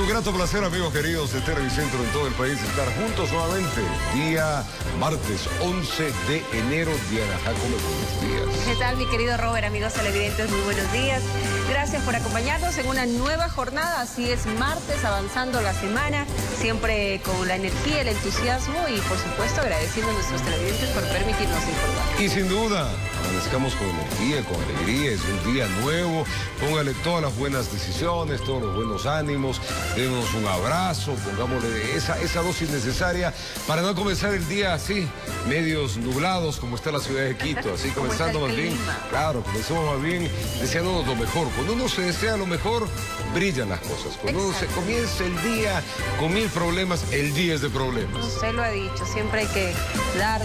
un grato placer, amigos queridos de Televicentro en todo el país, estar juntos nuevamente. Día martes 11 de enero. Diana Jacome, buenos días. ¿Qué tal, mi querido Robert? Amigos televidentes, muy buenos días. Gracias por acompañarnos en una nueva jornada. Así es, martes, avanzando la semana, siempre con la energía, el entusiasmo y, por supuesto, agradeciendo a nuestros televidentes por permitirnos informar. Y sin duda, amanezcamos con energía, con alegría. Es un día nuevo. Póngale todas las buenas decisiones, todos los buenos ánimos. Denos un abrazo, pongámosle esa dosis necesaria para no comenzar el día así, medios nublados como está la ciudad de Quito. Así comenzando más bien, claro, comenzamos más bien deseándonos lo mejor. Cuando uno se desea lo mejor, brillan las cosas. Cuando uno se comienza el día con 1000 problemas, el día es de problemas. Usted lo ha dicho, siempre hay que dar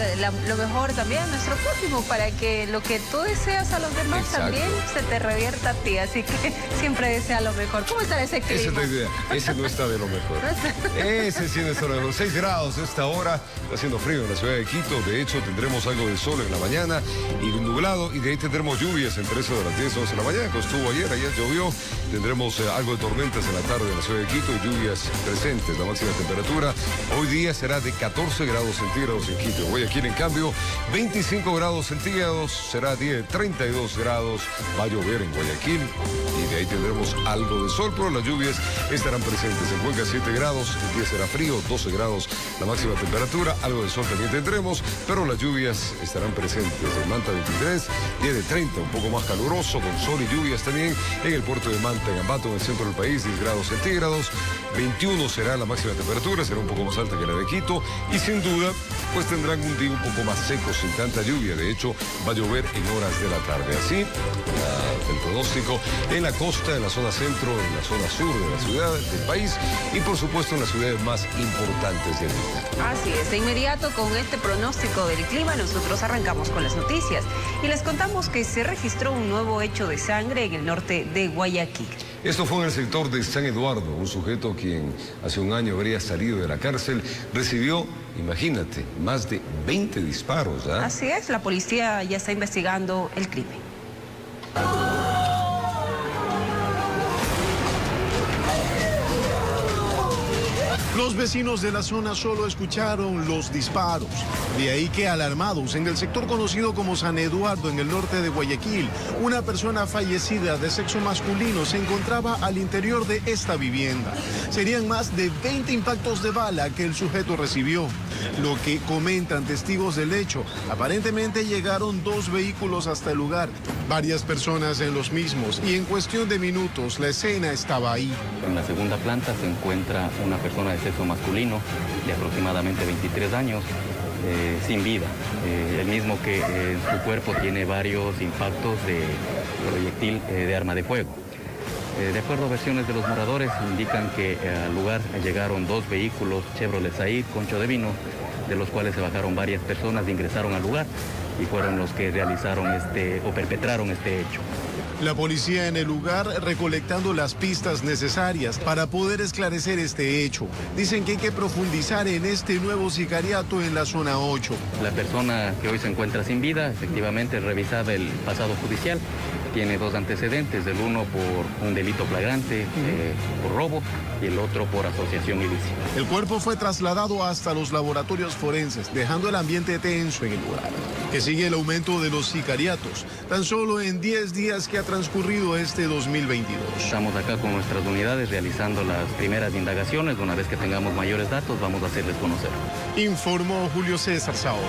lo mejor también a nuestro prójimo para que lo que tú deseas a los demás también se te revierta a ti. Así que siempre desea lo mejor. ¿Cómo está ese clima? Esa es la idea. Ese no está de lo mejor. Ese sí no está de lo mejor. 6 grados esta hora. Está haciendo frío en la ciudad de Quito. De hecho, tendremos algo de sol en la mañana y nublado. Y de ahí tendremos lluvias entre eso de las 10 a 11 de la mañana, que estuvo ayer llovió. Tendremos algo de tormentas en la tarde en la ciudad de Quito y lluvias presentes. La máxima temperatura hoy día será de 14 grados centígrados en Quito. Guayaquil, en cambio, 25 grados centígrados. Será día de 32 grados. Va a llover en Guayaquil. Y de ahí tendremos algo de sol, pero las lluvias estarán presentes. En Cuenca 7 grados, el día será frío, 12 grados la máxima temperatura, algo de sol también tendremos, pero las lluvias estarán presentes. En Manta 23, día de 30, un poco más caluroso, con sol y lluvias también. En el puerto de Manta, en Ambato, en el centro del país, 10 grados centígrados, 21 será la máxima temperatura, será un poco más alta que la de Quito, y sin duda, pues tendrán un día un poco más seco, sin tanta lluvia. De hecho, va a llover en horas de la tarde. Así, el pronóstico en la costa, en la zona centro, en la zona sur de la ciudad, del país y por supuesto en las ciudades más importantes del día. Así es, de inmediato con este pronóstico del clima nosotros arrancamos con las noticias y les contamos que se registró un nuevo hecho de sangre en el norte de Guayaquil. Esto fue en el sector de San Eduardo. Un sujeto quien hace un año habría salido de la cárcel recibió, imagínate, más de 20 disparos. Así es, la policía ya está investigando el crimen. Los vecinos de la zona solo escucharon los disparos. De ahí que, alarmados, en el sector conocido como San Eduardo, en el norte de Guayaquil, una persona fallecida de sexo masculino se encontraba al interior de esta vivienda. Serían más de 20 impactos de bala que el sujeto recibió. Lo que comentan testigos del hecho, aparentemente llegaron 2 vehículos hasta el lugar, varias personas en los mismos, y en cuestión de minutos la escena estaba ahí. En la segunda planta se encuentra una persona de sexo masculino de aproximadamente 23 años, sin vida. El mismo que en su cuerpo tiene varios impactos de proyectil de arma de fuego. De acuerdo a versiones de los moradores, indican que al lugar llegaron 2 vehículos Chevrolet Said, concho de vino, de los cuales se bajaron varias personas e ingresaron al lugar y fueron los que realizaron o perpetraron este hecho. La policía en el lugar recolectando las pistas necesarias para poder esclarecer este hecho. Dicen que hay que profundizar en este nuevo sicariato en la zona 8. La persona que hoy se encuentra sin vida, efectivamente revisada el pasado judicial, tiene 2 antecedentes, el uno por un delito flagrante, por robo, y el otro por asociación ilícita. El cuerpo fue trasladado hasta los laboratorios forenses, dejando el ambiente tenso en el lugar. Que sigue el aumento de los sicariatos, tan solo en 10 días que ha transcurrido este 2022. Estamos acá con nuestras unidades realizando las primeras indagaciones. Una vez que tengamos mayores datos, vamos a hacerles conocer. Informó Julio César Saoca.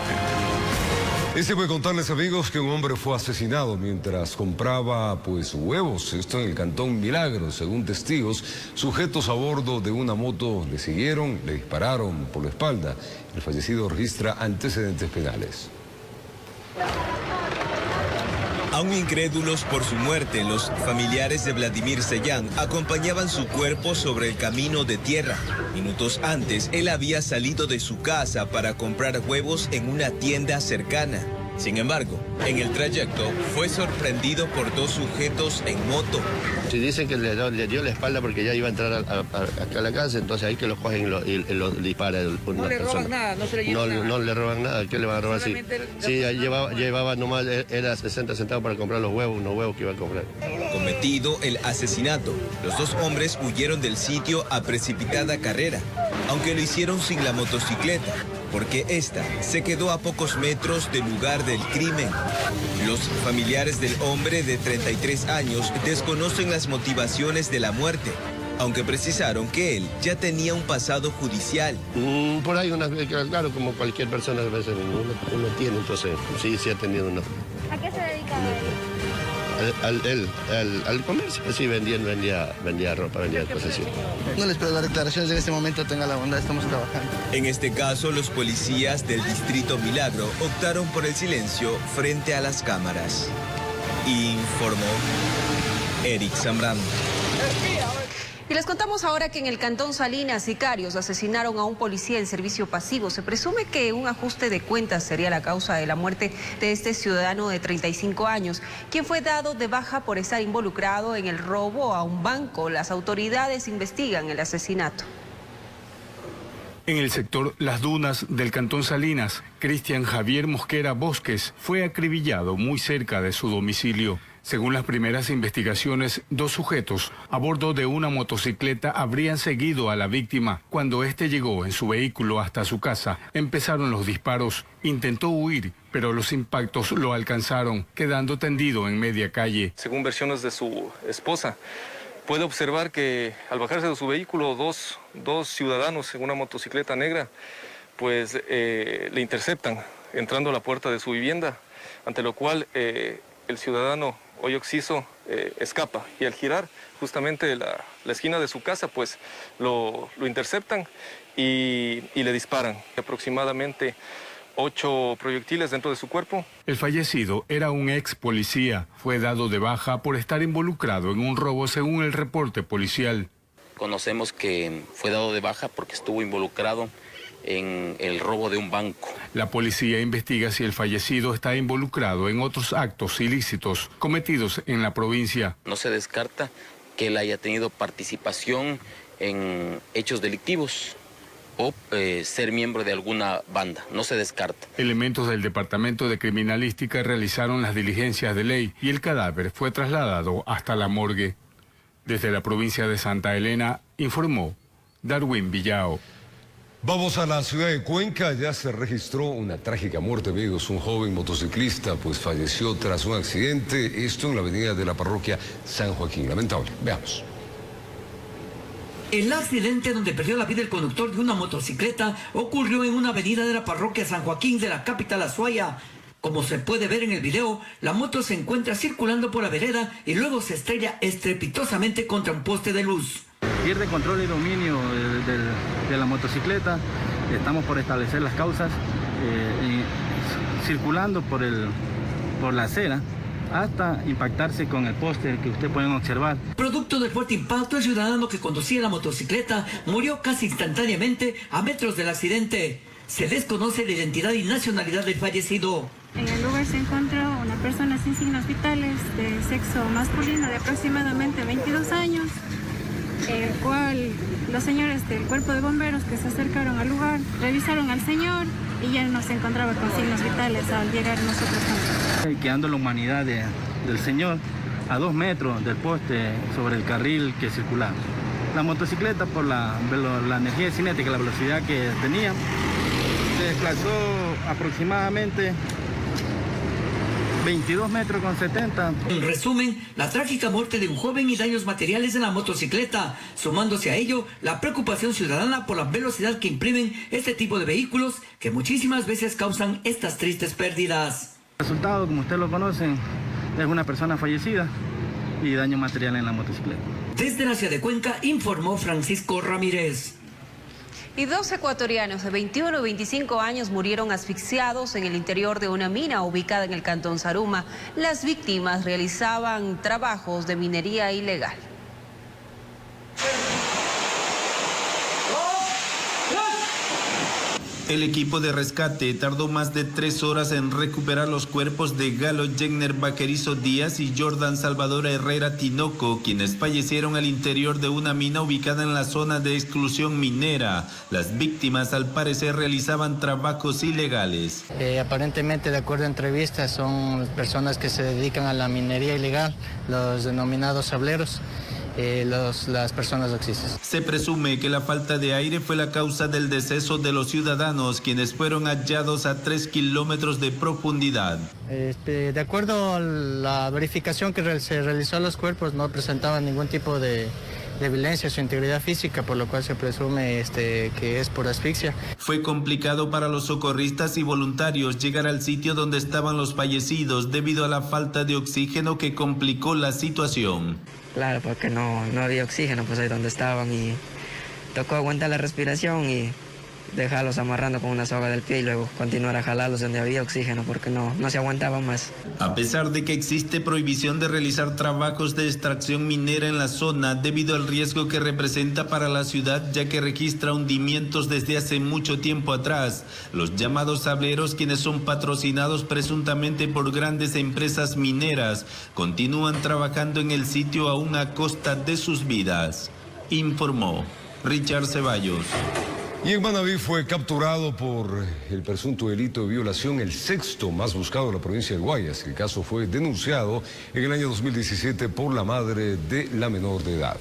Puede contarles, amigos, que un hombre fue asesinado mientras compraba huevos. Esto en el cantón Milagro. Según testigos, sujetos a bordo de una moto le siguieron, le dispararon por la espalda. El fallecido registra antecedentes penales. Aún incrédulos por su muerte, los familiares de Vladimir Sellán acompañaban su cuerpo sobre el camino de tierra. Minutos antes, él había salido de su casa para comprar huevos en una tienda cercana. Sin embargo, en el trayecto fue sorprendido por 2 sujetos en moto. Si dicen que le dio la espalda porque ya iba a entrar acá a la casa, entonces ahí que lo cogen y lo dispara una persona. No le roban nada, no se le llevan nada. No le roban nada, ¿qué le van a robar? Sí, llevaba nomás, era 60 centavos para comprar los huevos, unos huevos que iba a comprar. Como cometido el asesinato. Los dos hombres huyeron del sitio a precipitada carrera, aunque lo hicieron sin la motocicleta, porque esta se quedó a pocos metros del lugar del crimen. Los familiares del hombre de 33 años desconocen las motivaciones de la muerte, aunque precisaron que él ya tenía un pasado judicial. Por ahí, claro, como cualquier persona a veces uno tiene, entonces sí ha tenido una... ¿A qué se dedicaba Al comercio, sí, vendía ropa, vendía posesión. No les puedo dar declaraciones en este momento, tenga la bondad, estamos trabajando. En este caso, los policías del Distrito Milagro optaron por el silencio frente a las cámaras. Informó Eric Zambrano. Y les contamos ahora que en el Cantón Salinas, sicarios asesinaron a un policía en servicio pasivo. Se presume que un ajuste de cuentas sería la causa de la muerte de este ciudadano de 35 años, quien fue dado de baja por estar involucrado en el robo a un banco. Las autoridades investigan el asesinato. En el sector Las Dunas del Cantón Salinas, Cristian Javier Mosquera Bosques fue acribillado muy cerca de su domicilio. Según las primeras investigaciones, dos sujetos a bordo de una motocicleta habrían seguido a la víctima. Cuando éste llegó en su vehículo hasta su casa, empezaron los disparos. Intentó huir, pero los impactos lo alcanzaron, quedando tendido en media calle. Según versiones de su esposa, puede observar que al bajarse de su vehículo, dos ciudadanos en una motocicleta negra, pues le interceptan entrando a la puerta de su vivienda, ante lo cual el ciudadano hoy occiso escapa, y al girar justamente la esquina de su casa, pues lo interceptan y le disparan aproximadamente 8 proyectiles dentro de su cuerpo. El fallecido era un ex policía. Fue dado de baja por estar involucrado en un robo, según el reporte policial. Conocemos que fue dado de baja porque estuvo involucrado en el robo de un banco. La policía investiga si el fallecido está involucrado en otros actos ilícitos cometidos en la provincia. No se descarta que él haya tenido participación en hechos delictivos o ser miembro de alguna banda, no se descarta. Elementos del Departamento de Criminalística realizaron las diligencias de ley y el cadáver fue trasladado hasta la morgue. Desde la provincia de Santa Elena, informó Darwin Villao. Vamos a la ciudad de Cuenca. Ya se registró una trágica muerte, amigos. Un joven motociclista pues falleció tras un accidente. Esto en la avenida de la parroquia San Joaquín. Lamentable. Veamos. El accidente donde perdió la vida el conductor de una motocicleta ocurrió en una avenida de la parroquia San Joaquín de la capital Azuaya. Como se puede ver en el video, la moto se encuentra circulando por la vereda y luego se estrella estrepitosamente contra un poste de luz. Pierde control y dominio de la motocicleta. Estamos por establecer las causas, circulando por la acera hasta impactarse con el poste que ustedes pueden observar. Producto del fuerte impacto, el ciudadano que conducía la motocicleta murió casi instantáneamente a metros del accidente. Se desconoce la identidad y nacionalidad del fallecido. En el lugar se encontró una persona sin signos vitales de sexo masculino de aproximadamente 22 años, el cual los señores del cuerpo de bomberos que se acercaron al lugar revisaron al señor y ya no se encontraba con signos vitales al llegar nosotros también. Quedando la humanidad del señor a 2 metros del poste sobre el carril que circulaba. La motocicleta, por la energía cinética, la velocidad que tenía, se desplazó aproximadamente 22 metros con 70. En resumen, la trágica muerte de un joven y daños materiales en la motocicleta, sumándose a ello la preocupación ciudadana por la velocidad que imprimen este tipo de vehículos que muchísimas veces causan estas tristes pérdidas. El resultado, como ustedes lo conocen, es una persona fallecida y daño material en la motocicleta. Desde la ciudad de Cuenca informó Francisco Ramírez. Y 2 ecuatorianos de 21 y 25 años murieron asfixiados en el interior de una mina ubicada en el cantón Zaruma. Las víctimas realizaban trabajos de minería ilegal. El equipo de rescate tardó más de 3 horas en recuperar los cuerpos de Galo Jenner Vaquerizo Díaz y Jordan Salvador Herrera Tinoco, quienes fallecieron al interior de una mina ubicada en la zona de exclusión minera. Las víctimas al parecer realizaban trabajos ilegales. Aparentemente, de acuerdo a entrevistas, son personas que se dedican a la minería ilegal, los denominados sableros. Las personas oxisas. Se presume que la falta de aire fue la causa del deceso de los ciudadanos, quienes fueron hallados a 3 kilómetros de profundidad. De acuerdo a la verificación que se realizó a los cuerpos, no presentaban ningún tipo de violencia a su integridad física, por lo cual se presume que es por asfixia. Fue complicado para los socorristas y voluntarios llegar al sitio donde estaban los fallecidos debido a la falta de oxígeno que complicó la situación. Claro, porque no había oxígeno pues ahí donde estaban y tocó aguantar la respiración y dejarlos amarrando con una soga del pie y luego continuar a jalarlos donde había oxígeno porque no se aguantaban más. A pesar de que existe prohibición de realizar trabajos de extracción minera en la zona debido al riesgo que representa para la ciudad, ya que registra hundimientos desde hace mucho tiempo atrás, los llamados sableros, quienes son patrocinados presuntamente por grandes empresas mineras, continúan trabajando en el sitio aún a costa de sus vidas, informó Richard Ceballos. Y en Manabí fue capturado por el presunto delito de violación, el 6º más buscado de la provincia de Guayas. El caso fue denunciado en el año 2017 por la madre de la menor de edad.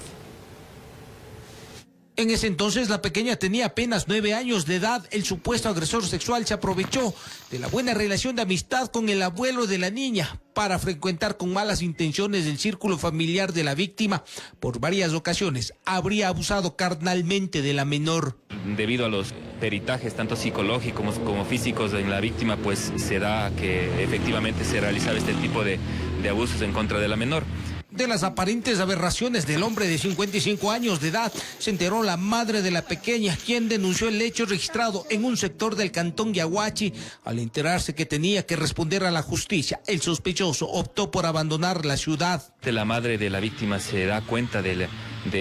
En ese entonces la pequeña tenía apenas 9 años de edad. El supuesto agresor sexual se aprovechó de la buena relación de amistad con el abuelo de la niña para frecuentar con malas intenciones el círculo familiar de la víctima. Por varias ocasiones habría abusado carnalmente de la menor. Debido a los peritajes tanto psicológicos como físicos en la víctima, pues se da que efectivamente se realizaba este tipo de abusos en contra de la menor. De las aparentes aberraciones del hombre de 55 años de edad se enteró la madre de la pequeña, quien denunció el hecho registrado en un sector del cantón Yaguachi. Al enterarse que tenía que responder a la justicia, el sospechoso optó por abandonar la ciudad. La madre de la víctima se da cuenta de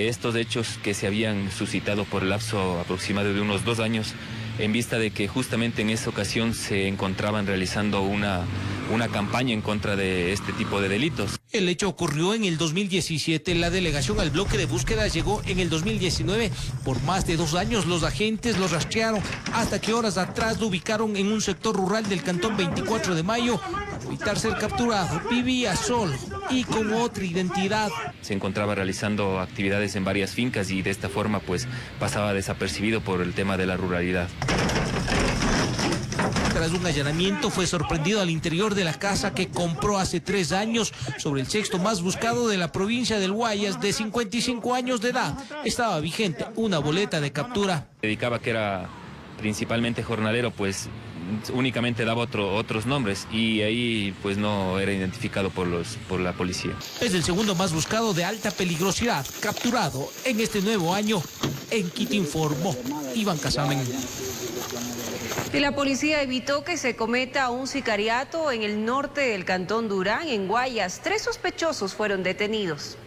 estos hechos que se habían suscitado por el lapso aproximado de unos 2 años, en vista de que justamente en esa ocasión se encontraban realizando una campaña en contra de este tipo de delitos. El hecho ocurrió en el 2017. La delegación al bloque de búsqueda llegó en el 2019. Por más de 2 años los agentes lo rastrearon hasta que horas atrás lo ubicaron en un sector rural del cantón 24 de Mayo. Para evitar ser capturado, vivía solo y con otra identidad. Se encontraba realizando actividades en varias fincas y de esta forma pues pasaba desapercibido por el tema de la ruralidad. Tras un allanamiento fue sorprendido al interior de la casa que compró hace 3 años sobre el 6º más buscado de la provincia del Guayas, de 55 años de edad. Estaba vigente una boleta de captura. Dedicaba que era principalmente jornalero, pues únicamente daba otros nombres y ahí pues no era identificado por la policía. Es el 2º más buscado de alta peligrosidad, capturado en este nuevo año. En Quito informó Iván Casamen. Y la policía evitó que se cometa un sicariato en el norte del cantón Durán, en Guayas. 3 sospechosos fueron detenidos.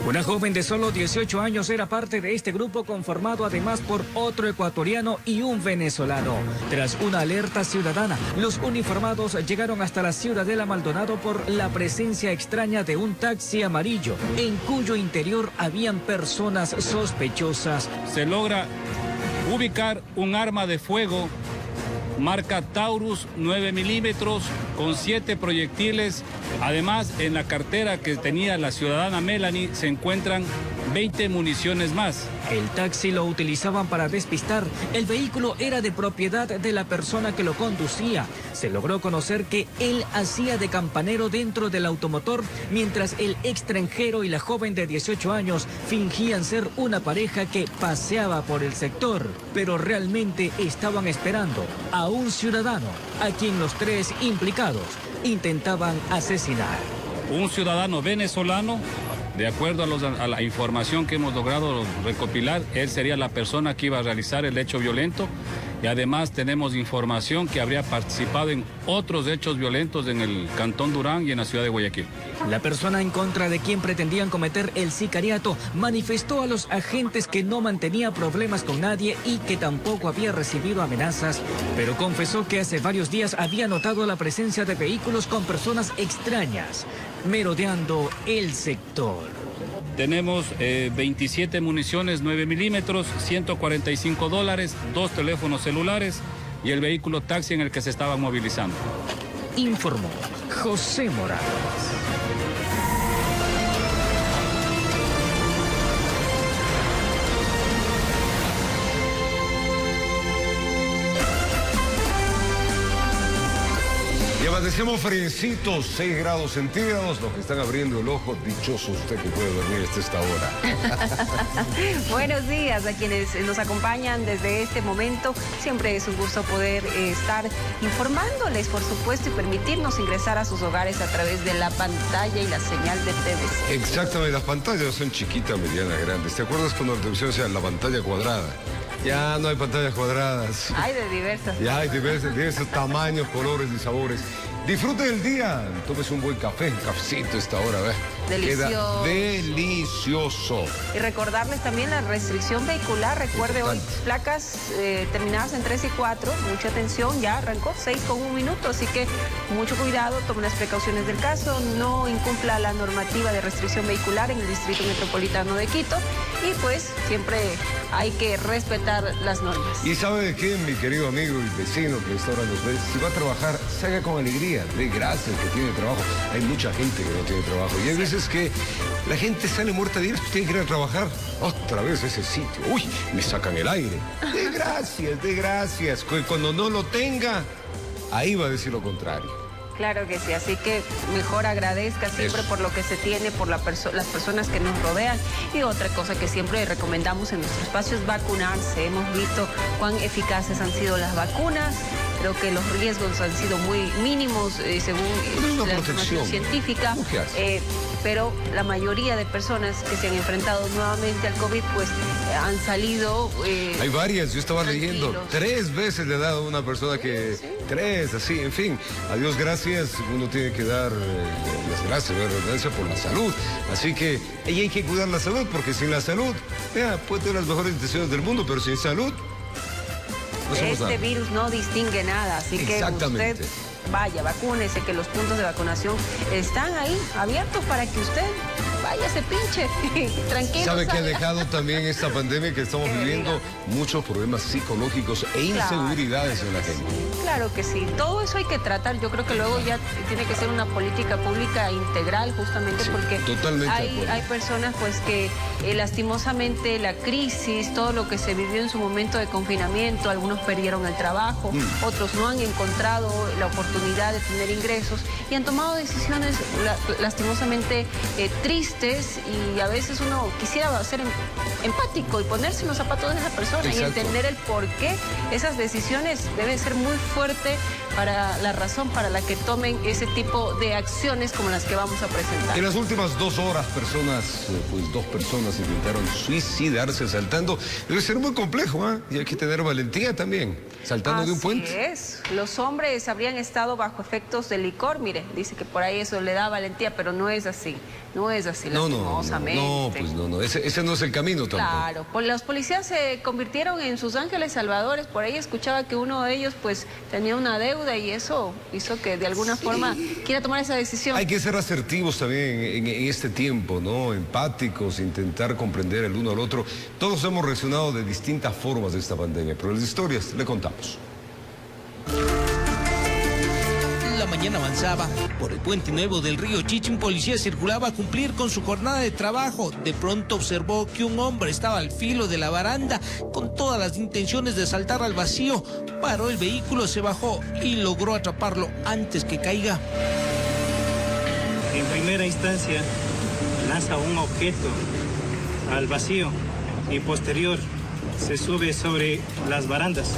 Una joven de solo 18 años era parte de este grupo, conformado además por otro ecuatoriano y un venezolano. Tras una alerta ciudadana, los uniformados llegaron hasta la Ciudadela Maldonado por la presencia extraña de un taxi amarillo, en cuyo interior habían personas sospechosas. Se logra ubicar un arma de fuego marca Taurus 9 milímetros con 7 proyectiles. Además, en la cartera que tenía la ciudadana Melanie se encuentran 20 municiones más. El taxi lo utilizaban para despistar. El vehículo era de propiedad de la persona que lo conducía. Se logró conocer que él hacía de campanero dentro del automotor, mientras el extranjero y la joven de 18 años fingían ser una pareja que paseaba por el sector, pero realmente estaban esperando a un ciudadano, a quien los 3 implicados intentaban asesinar. Un ciudadano venezolano. De acuerdo a la información que hemos logrado recopilar, él sería la persona que iba a realizar el hecho violento y además tenemos información que habría participado en otros hechos violentos en el Cantón Durán y en la ciudad de Guayaquil. La persona en contra de quien pretendían cometer el sicariato manifestó a los agentes que no mantenía problemas con nadie y que tampoco había recibido amenazas, pero confesó que hace varios días había notado la presencia de vehículos con personas extrañas merodeando el sector. Tenemos 27 municiones 9 milímetros, $145, 2 teléfonos celulares y el vehículo taxi en el que se estaban movilizando. Informó José Morales. Y amanecemos frescitos, 6 grados centígrados. Los que están abriendo el ojo, dichoso usted que puede dormir hasta esta hora. Buenos días a quienes nos acompañan desde este momento. Siempre es un gusto poder estar informándoles, por supuesto, y permitirnos ingresar a sus hogares a través de la pantalla y la señal de TVC. Exactamente, las pantallas son chiquitas, medianas, grandes. ¿Te acuerdas cuando la televisión decía la pantalla cuadrada? Ya no hay pantallas cuadradas. Hay de diversas. Ya hay diversos tamaños, colores y sabores. Disfrute del día. Tómese un buen café, un cafecito a esta hora, ¿ves? Delicioso. Queda delicioso. Y recordarles también la restricción vehicular. Recuerde hoy placas terminadas en 3 y 4. Mucha atención, ya arrancó 6 con 1 minuto. Así que mucho cuidado, tome las precauciones del caso. No incumpla la normativa de restricción vehicular en el Distrito Metropolitano de Quito. Y pues siempre hay que respetar las normas. ¿Y sabe de qué, mi querido amigo y vecino que esta hora nos ve? Si va a trabajar, se haga con alegría. De gracias que tiene trabajo. Hay mucha gente que no tiene trabajo. Y hay veces que la gente sale muerta de ir, pues tiene que ir a trabajar. Otra vez ese sitio. Uy, me sacan el aire. De gracias. Cuando no lo tenga, ahí va a decir lo contrario. Claro que sí, así que mejor agradezca siempre por lo que se tiene, por las personas que nos rodean. Y otra cosa que siempre recomendamos en nuestro espacio es vacunarse. Hemos visto cuán eficaces han sido las vacunas. Creo que los riesgos han sido muy mínimos según la información científica. Pero la mayoría de personas que se han enfrentado nuevamente al COVID, pues han salido... Hay varias, yo estaba leyendo, 3 veces le ha dado a una persona que... Sí. 3, así, en fin. A Dios gracias, uno tiene que dar las gracias, redundancia, por la salud. Así que hay que cuidar la salud, porque sin la salud, puede tener las mejores intenciones del mundo, pero sin salud... No este virus no distingue nada, así que usted vaya, vacúnese, que los puntos de vacunación están ahí, abiertos para que usted vaya, se pinche, tranquilo. ¿Sabe que ha dejado también esta pandemia que estamos viviendo? Muchos problemas psicológicos e inseguridades en la gente. Claro que sí, todo eso hay que tratar. Yo creo que luego ya tiene que ser una política pública integral, justamente porque hay personas pues que lastimosamente la crisis, todo lo que se vivió en su momento de confinamiento, algunos perdieron el trabajo, otros no han encontrado la oportunidad de tener ingresos y han tomado decisiones lastimosamente tristes, y a veces uno quisiera ser empático y ponerse en los zapatos de esa persona. Exacto. Y entender el por qué esas decisiones deben ser muy fuertes para la razón para la que tomen ese tipo de acciones como las que vamos a presentar. En las últimas 2 horas, dos personas intentaron suicidarse saltando. Debe ser muy complejo, ¿eh? Y hay que tener valentía también, saltando de un puente. Así es. Los hombres habrían estado bajo efectos de licor, mire, dice que por ahí eso le da valentía, pero no es así. No es así, lastimosamente. No. Ese no es el camino tampoco. Claro, pues los policías se convirtieron en sus ángeles salvadores. Por ahí escuchaba que uno de ellos pues tenía una deuda y eso hizo que de alguna forma quiera tomar esa decisión. Hay que ser asertivos también en este tiempo, ¿no? Empáticos, intentar comprender el uno al otro. Todos hemos reaccionado de distintas formas de esta pandemia, pero las historias le contamos. La mañana avanzaba. Por el puente nuevo del río Chichi, un policía circulaba a cumplir con su jornada de trabajo. De pronto observó que un hombre estaba al filo de la baranda con todas las intenciones de saltar al vacío. Paró el vehículo, se bajó y logró atraparlo antes que caiga. En primera instancia, lanza un objeto al vacío y posterior se sube sobre las barandas,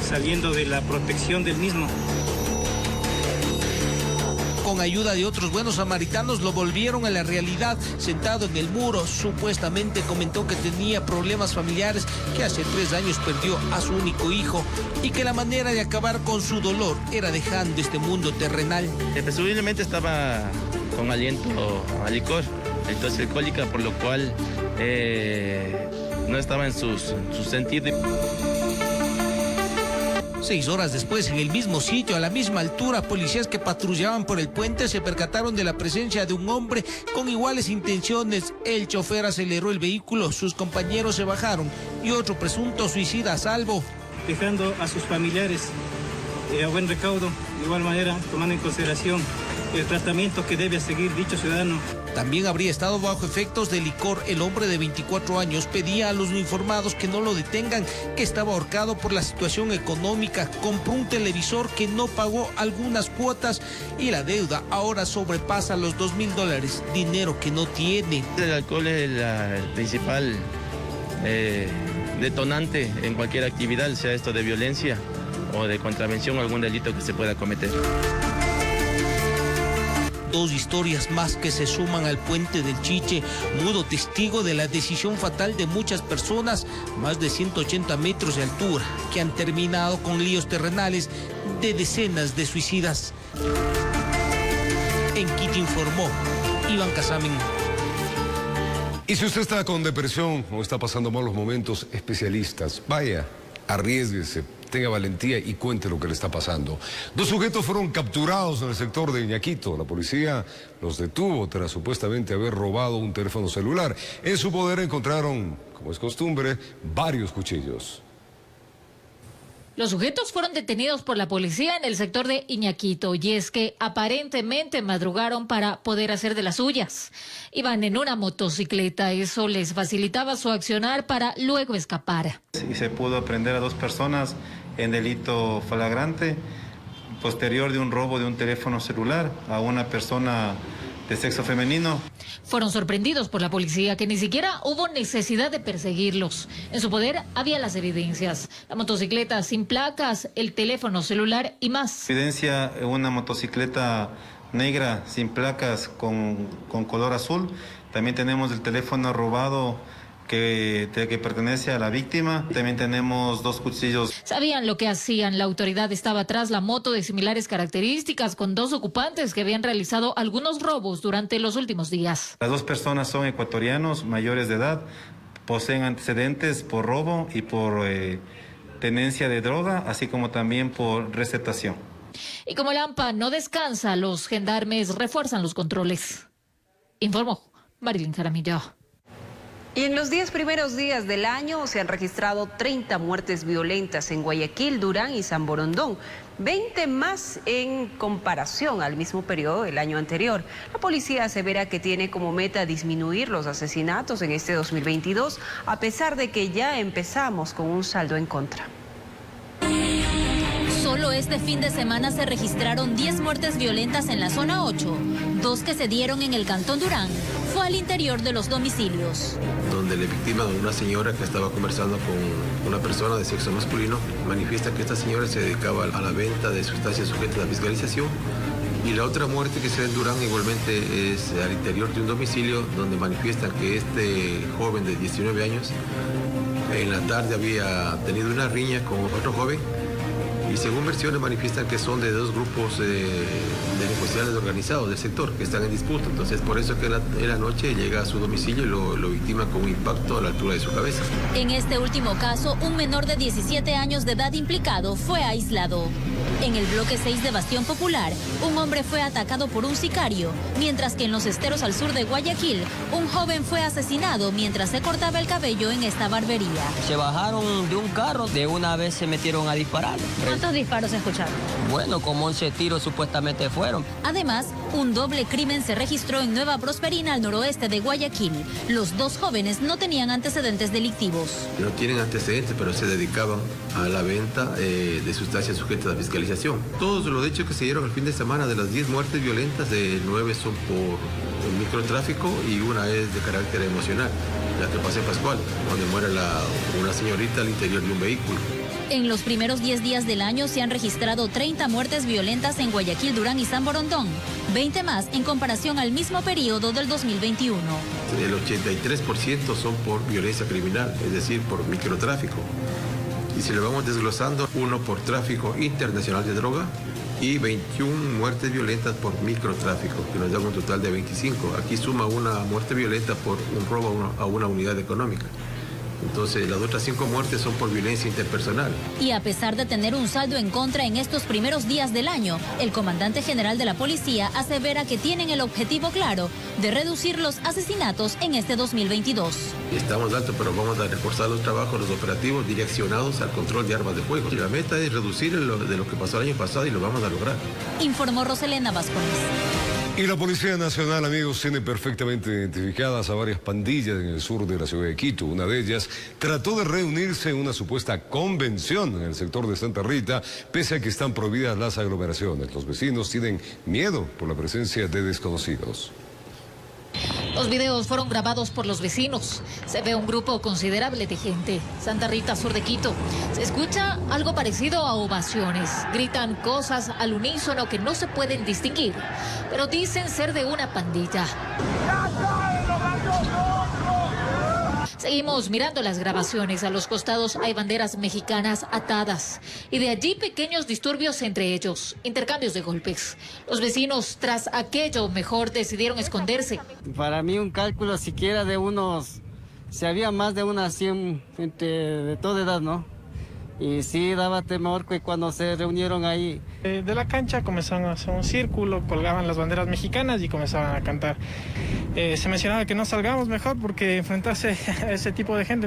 saliendo de la protección del mismo. Con ayuda de otros buenos samaritanos lo volvieron a la realidad. Sentado en el muro, supuestamente comentó que tenía problemas familiares, que hace 3 años perdió a su único hijo y que la manera de acabar con su dolor era dejando este mundo terrenal. Presumiblemente estaba con aliento a licor, entonces alcohólica, por lo cual no estaba en su sentido. 6 horas después, en el mismo sitio, a la misma altura, policías que patrullaban por el puente se percataron de la presencia de un hombre con iguales intenciones. El chofer aceleró el vehículo, sus compañeros se bajaron y otro presunto suicida a salvo. Dejando a sus familiares a buen recaudo, de igual manera tomando en consideración el tratamiento que debe seguir dicho ciudadano. También habría estado bajo efectos de licor. El hombre de 24 años pedía a los informados que no lo detengan, que estaba ahorcado por la situación económica. Compró un televisor que no pagó algunas cuotas y la deuda ahora sobrepasa los $2,000, dinero que no tiene. El alcohol es el principal detonante en cualquier actividad, sea esto de violencia o de contravención o algún delito que se pueda cometer. 2 historias más que se suman al puente del Chiche, mudo testigo de la decisión fatal de muchas personas, más de 180 metros de altura, que han terminado con líos terrenales de decenas de suicidas. En Quito informó Iván Casamen. Y si usted está con depresión o está pasando malos momentos, especialistas, vaya, arriésguese, tenga valentía y cuente lo que le está pasando. 2 sujetos fueron capturados en el sector de Iñaquito. La policía los detuvo tras supuestamente haber robado un teléfono celular. En su poder encontraron, como es costumbre, varios cuchillos. Los sujetos fueron detenidos por la policía en el sector de Iñaquito y es que aparentemente madrugaron para poder hacer de las suyas. Iban en una motocicleta, eso les facilitaba su accionar para luego escapar. Y se pudo aprender a 2 personas en delito flagrante, posterior de un robo de un teléfono celular a una persona de sexo femenino. Fueron sorprendidos por la policía, que ni siquiera hubo necesidad de perseguirlos. En su poder había las evidencias: la motocicleta sin placas, el teléfono celular y más. Evidencia una motocicleta negra sin placas con color azul. También tenemos el teléfono robado que pertenece a la víctima. También tenemos 2 cuchillos. Sabían lo que hacían. La autoridad estaba tras la moto de similares características con 2 ocupantes que habían realizado algunos robos durante los últimos días. Las 2 personas son ecuatorianos, mayores de edad, poseen antecedentes por robo y por tenencia de droga, así como también por receptación. Y como la AMPA no descansa, los gendarmes refuerzan los controles. Informó Marilyn Jaramillo. Y en los 10 primeros días del año se han registrado 30 muertes violentas en Guayaquil, Durán y San Borondón, 20 más en comparación al mismo periodo del año anterior. La policía asevera que tiene como meta disminuir los asesinatos en este 2022, a pesar de que ya empezamos con un saldo en contra. Solo este fin de semana se registraron 10 muertes violentas en la zona 8, 2 que se dieron en el cantón Durán. Fue al interior de los domicilios. Donde la víctima, una señora que estaba conversando con una persona de sexo masculino, manifiesta que esta señora se dedicaba a la venta de sustancias sujetas a fiscalización. Y la otra muerte que se da en Durán igualmente es al interior de un domicilio donde manifiestan que este joven de 19 años en la tarde había tenido una riña con otro joven. Y según versiones manifiestan que son de 2 grupos delincuenciales organizados del sector que están en disputa. Entonces por eso que en la noche llega a su domicilio y lo victima con un impacto a la altura de su cabeza. En este último caso, un menor de 17 años de edad implicado fue aislado. En el bloque 6 de Bastión Popular, un hombre fue atacado por un sicario, mientras que en los esteros al sur de Guayaquil, un joven fue asesinado mientras se cortaba el cabello en esta barbería. Se bajaron de un carro, de una vez se metieron a disparar. ¿Cuántos disparos se escucharon? Bueno, como 11 tiros supuestamente fueron. Además, un doble crimen se registró en Nueva Prosperina, al noroeste de Guayaquil. Los 2 jóvenes no tenían antecedentes delictivos. No tienen antecedentes, pero se dedicaban a la venta de sustancias sujetas a fiscalización. Todos los hechos que se dieron el fin de semana, de las 10 muertes violentas, de 9 son por microtráfico y una es de carácter emocional, la que pasa en Pascual, donde muere una señorita al interior de un vehículo. En los primeros 10 días del año se han registrado 30 muertes violentas en Guayaquil, Durán y San Borondón, 20 más en comparación al mismo periodo del 2021. El 83% son por violencia criminal, es decir, por microtráfico. Y si lo vamos desglosando, 1 por tráfico internacional de droga y 21 muertes violentas por microtráfico, que nos da un total de 25. Aquí suma una muerte violenta por un robo a una unidad económica. Entonces, las otras 5 muertes son por violencia interpersonal. Y a pesar de tener un saldo en contra en estos primeros días del año, el comandante general de la policía asevera que tienen el objetivo claro de reducir los asesinatos en este 2022. Estamos altos, pero vamos a reforzar los trabajos, los operativos direccionados al control de armas de fuego. Y la meta es reducir de lo que pasó el año pasado y lo vamos a lograr. Informó Roselena Vázquez. Y la Policía Nacional, amigos, tiene perfectamente identificadas a varias pandillas en el sur de la ciudad de Quito. Una de ellas trató de reunirse en una supuesta convención en el sector de Santa Rita, pese a que están prohibidas las aglomeraciones. Los vecinos tienen miedo por la presencia de desconocidos. Los videos fueron grabados por los vecinos. Se ve un grupo considerable de gente. Santa Rita, sur de Quito. Se escucha algo parecido a ovaciones. Gritan cosas al unísono que no se pueden distinguir, pero dicen ser de una pandilla. Seguimos mirando las grabaciones. A los costados hay banderas mexicanas atadas y de allí pequeños disturbios entre ellos, intercambios de golpes. Los vecinos, tras aquello, mejor decidieron esconderse. Para mí un cálculo siquiera de unos, si había más de unas 100 gente de toda edad, ¿no? Y sí daba temor que cuando se reunieron ahí. De la cancha comenzaron a hacer un círculo, colgaban las banderas mexicanas y comenzaban a cantar. Se mencionaba que no salgamos mejor porque enfrentarse a ese tipo de gente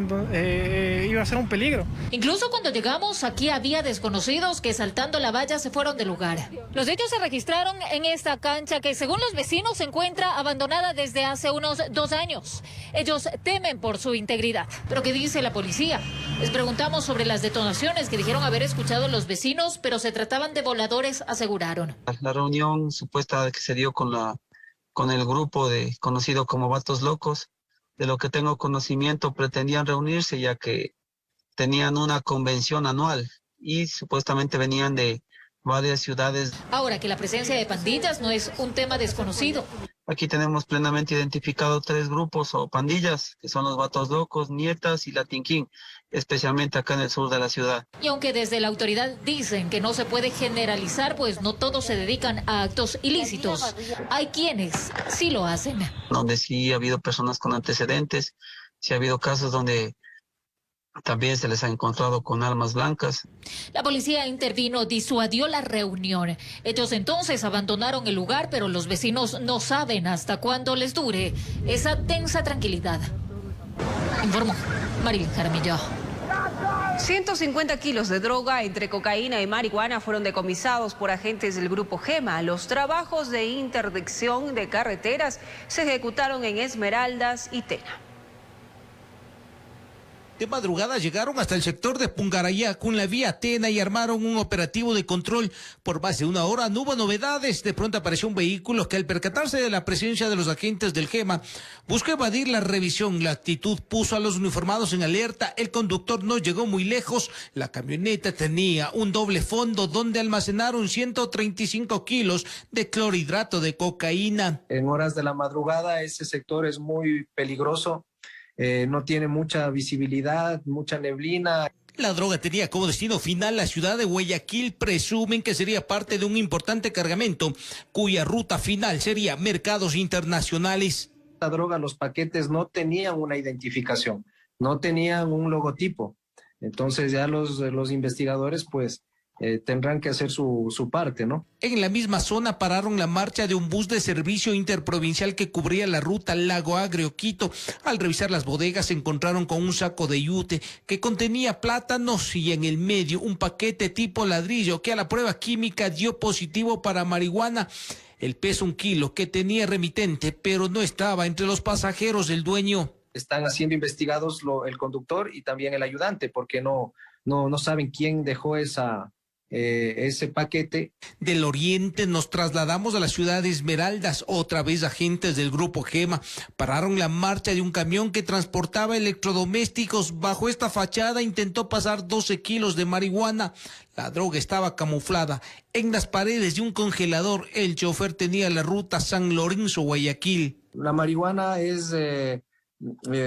iba a ser un peligro. Incluso cuando llegamos, aquí había desconocidos que saltando la valla se fueron del lugar. Los hechos se registraron en esta cancha que, según los vecinos, se encuentra abandonada desde hace unos 2 años. Ellos temen por su integridad. ¿Pero qué dice la policía? Les preguntamos sobre las detonaciones que dijeron haber escuchado los vecinos, pero se trataban de voladores, aseguraron. La reunión supuesta que se dio con el grupo conocido como Vatos Locos, de lo que tengo conocimiento, pretendían reunirse ya que tenían una convención anual y supuestamente venían de varias ciudades. Ahora que la presencia de pandillas no es un tema desconocido. Aquí tenemos plenamente identificado 3 grupos o pandillas, que son los Vatos Locos, Nietas y Latin King, especialmente acá en el sur de la ciudad. Y aunque desde la autoridad dicen que no se puede generalizar, pues no todos se dedican a actos ilícitos, hay quienes sí lo hacen. Donde sí ha habido personas con antecedentes, sí ha habido casos donde también se les ha encontrado con armas blancas. La policía intervino, disuadió la reunión. Ellos entonces abandonaron el lugar, pero los vecinos no saben hasta cuándo les dure esa tensa tranquilidad. Informó Marilyn Jaramillo. 150 kilos de droga entre cocaína y marihuana fueron decomisados por agentes del Grupo Gema. Los trabajos de interdicción de carreteras se ejecutaron en Esmeraldas y Tena. De madrugada llegaron hasta el sector de Pungarayá con la vía Tena y armaron un operativo de control. Por más de 1 hora no hubo novedades. De pronto apareció un vehículo que, al percatarse de la presencia de los agentes del GEMA, buscó evadir la revisión. La actitud puso a los uniformados en alerta. El conductor no llegó muy lejos. La camioneta tenía un doble fondo donde almacenaron 135 kilos de clorhidrato de cocaína. En horas de la madrugada ese sector es muy peligroso. No tiene mucha visibilidad, mucha neblina. La droga tenía como destino final la ciudad de Guayaquil. Presumen que sería parte de un importante cargamento cuya ruta final sería mercados internacionales. La droga, los paquetes no tenían una identificación, no tenían un logotipo. Entonces ya los investigadores pues tendrán que hacer su parte, ¿no? En la misma zona pararon la marcha de un bus de servicio interprovincial que cubría la ruta Lago Agrio-Quito. Al revisar las bodegas se encontraron con un saco de yute que contenía plátanos y en el medio un paquete tipo ladrillo que a la prueba química dio positivo para marihuana. El peso 1 kilo que tenía remitente, pero no estaba entre los pasajeros del dueño. Están siendo investigados el conductor y también el ayudante porque no saben quién dejó esa ese paquete. Del oriente nos trasladamos a la ciudad de Esmeraldas. Otra vez agentes del Grupo Gema pararon la marcha de un camión que transportaba electrodomésticos. Bajo esta fachada intentó pasar 12 kilos de marihuana. La droga estaba camuflada en las paredes de un congelador. El chofer tenía la ruta San Lorenzo-Guayaquil. La marihuana es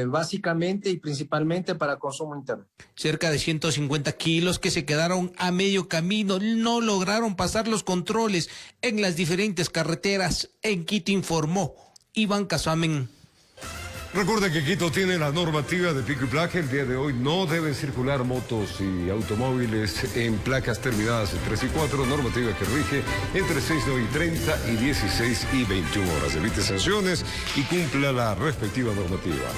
básicamente y principalmente para consumo interno. Cerca de 150 kilos que se quedaron a medio camino. No lograron pasar los controles en las diferentes carreteras. En Quito, informó Iván Casamen. Recuerda que Quito tiene la normativa de pico y placa. El día de hoy no deben circular motos y automóviles en placas terminadas en 3 y 4, normativa que rige entre 6, 9 y 30 y 16 y 21 horas. Evite sanciones y cumpla la respectiva normativa.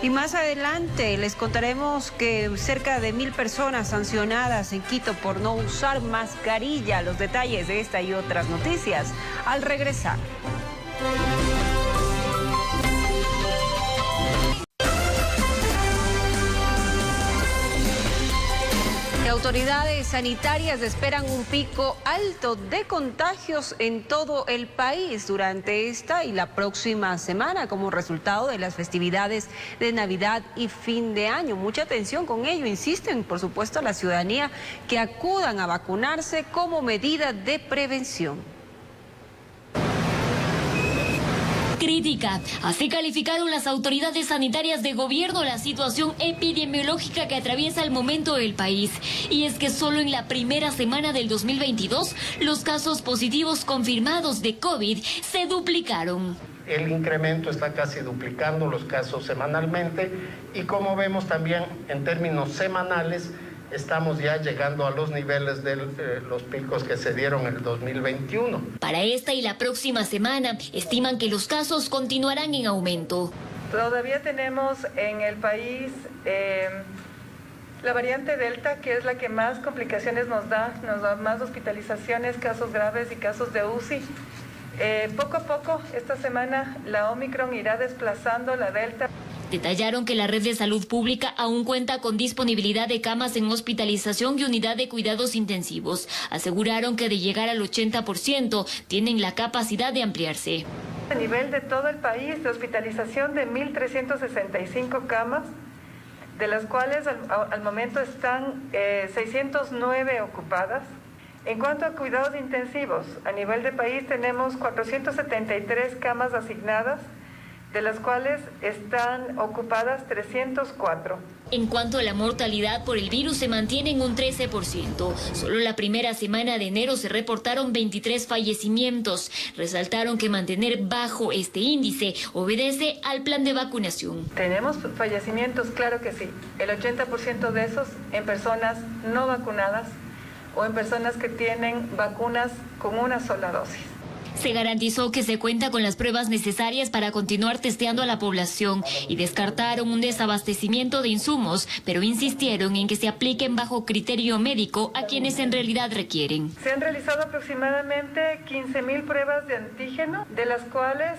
Y más adelante les contaremos que cerca de 1000 personas sancionadas en Quito por no usar mascarilla. Los detalles de esta y otras noticias al regresar. Autoridades sanitarias esperan un pico alto de contagios en todo el país durante esta y la próxima semana como resultado de las festividades de Navidad y fin de año. Mucha atención con ello, insisten por supuesto a la ciudadanía que acudan a vacunarse como medida de prevención. Crítica. Así calificaron las autoridades sanitarias de gobierno la situación epidemiológica que atraviesa el momento el país. Y es que solo en la primera semana del 2022, los casos positivos confirmados de COVID se duplicaron. El incremento está casi duplicando los casos semanalmente y como vemos también en términos semanales, estamos ya llegando a los niveles de los picos que se dieron en el 2021. Para esta y la próxima semana, estiman que los casos continuarán en aumento. Todavía tenemos en el país la variante Delta, que es la que más complicaciones nos da más hospitalizaciones, casos graves y casos de UCI. Poco a poco, esta semana, la Omicron irá desplazando la Delta. Detallaron que la red de salud pública aún cuenta con disponibilidad de camas en hospitalización y unidad de cuidados intensivos. Aseguraron que de llegar al 80% tienen la capacidad de ampliarse. A nivel de todo el país, de hospitalización de 1.365 camas, de las cuales al momento están 609 ocupadas. En cuanto a cuidados intensivos, a nivel de país tenemos 473 camas asignadas, de las cuales están ocupadas 304. En cuanto a la mortalidad por el virus, se mantiene en un 13%. Solo la primera semana de enero se reportaron 23 fallecimientos. Resaltaron que mantener bajo este índice obedece al plan de vacunación. ¿Tenemos fallecimientos? Claro que sí. El 80% de esos en personas no vacunadas o en personas que tienen vacunas con una sola dosis. Se garantizó que se cuenta con las pruebas necesarias para continuar testeando a la población y descartaron un desabastecimiento de insumos, pero insistieron en que se apliquen bajo criterio médico a quienes en realidad requieren. Se han realizado aproximadamente 15.000 pruebas de antígeno, de las cuales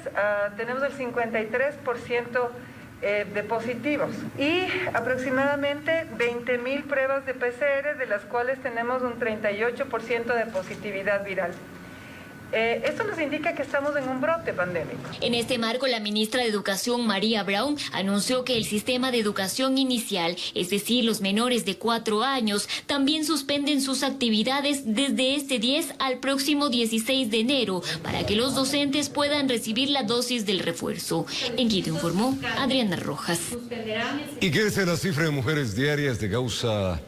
tenemos el 53% de positivos y aproximadamente 20.000 pruebas de PCR, de las cuales tenemos un 38% de positividad viral. Esto nos indica que estamos en un brote pandémico. En este marco, la ministra de Educación, María Brown, anunció que el sistema de educación inicial, es decir, los menores de 4 años, también suspenden sus actividades desde este 10 al próximo 16 de enero para que los docentes puedan recibir la dosis del refuerzo. En Quito informó Adriana Rojas. Y crece la cifra de mujeres diarias